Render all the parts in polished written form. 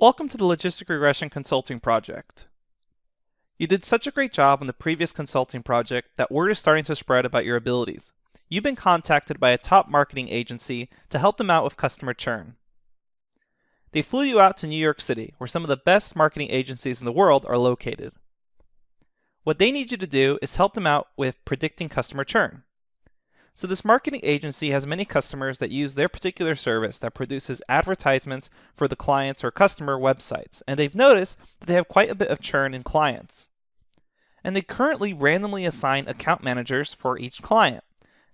Welcome to the Logistic Regression Consulting Project. You did such a great job on the previous consulting project that word is starting to spread about your abilities. You've been contacted by a top marketing agency to help them out with customer churn. They flew you out to New York City, where some of the best marketing agencies in the world are located. What they need you to do is help them out with predicting customer churn. So this marketing agency has many customers that use their particular service that produces advertisements for the clients or customer websites, and they've noticed that they have quite a bit of churn in clients. And they currently randomly assign account managers for each client.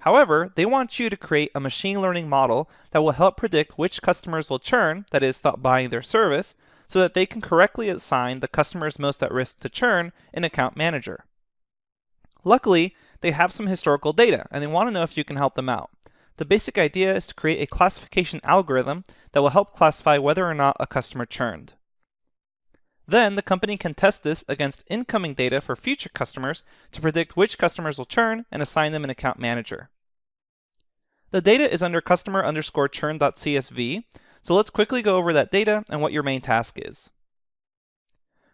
However, they want you to create a machine learning model that will help predict which customers will churn, that is, stop buying their service, so that they can correctly assign the customers most at risk to churn an account manager. Luckily, they have some historical data, and they want to know if you can help them out. The basic idea is to create a classification algorithm that will help classify whether or not a customer churned. Then, the company can test this against incoming data for future customers to predict which customers will churn and assign them an account manager. The data is under customer_churn.csv, so let's quickly go over that data and what your main task is.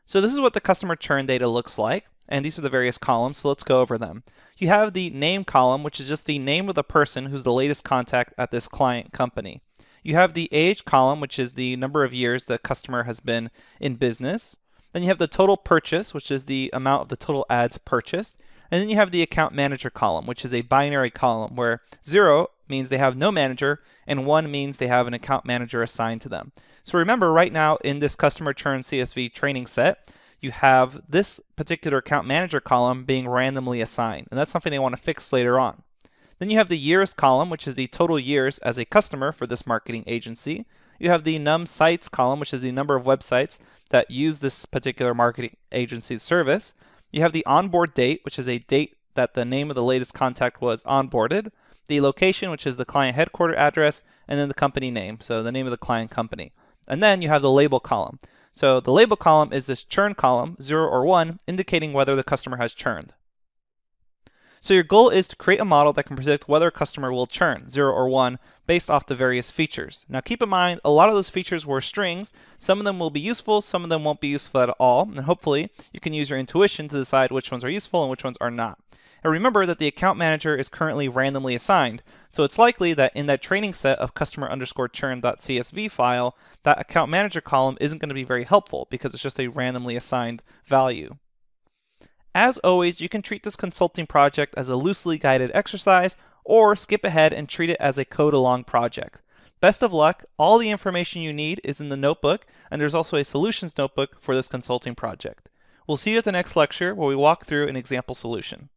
So this is what the customer churn data looks like, and these are the various columns, so let's go over them. You have the name column, which is just the name of the person who's the latest contact at this client company. You have the age column, which is the number of years the customer has been in business. Then you have the total purchase, which is the amount of the total ads purchased. And then you have the account manager column, which is a binary column where 0 means they have no manager and 1 means they have an account manager assigned to them. So remember, right now in this customer churn CSV training set, you have this particular account manager column being randomly assigned, and that's something they want to fix later on. Then you have the years column, which is the total years as a customer for this marketing agency. You have the num sites column, which is the number of websites that use this particular marketing agency's service. You have the onboard date, which is a date that the name of the latest contact was onboarded. The location, which is the client headquarter address, and then the company name, so the name of the client company. And then you have the label column. So the label column is this churn column, 0 or 1, indicating whether the customer has churned. So your goal is to create a model that can predict whether a customer will churn, 0 or 1, based off the various features. Now keep in mind, a lot of those features were strings. Some of them will be useful, some of them won't be useful at all, and hopefully you can use your intuition to decide which ones are useful and which ones are not. And remember that the account manager is currently randomly assigned, so it's likely that in that training set of customer_churn.csv file, that account manager column isn't going to be very helpful because it's just a randomly assigned value. As always, you can treat this consulting project as a loosely guided exercise or skip ahead and treat it as a code-along project. Best of luck. All the information you need is in the notebook, and there's also a solutions notebook for this consulting project. We'll see you at the next lecture where we walk through an example solution.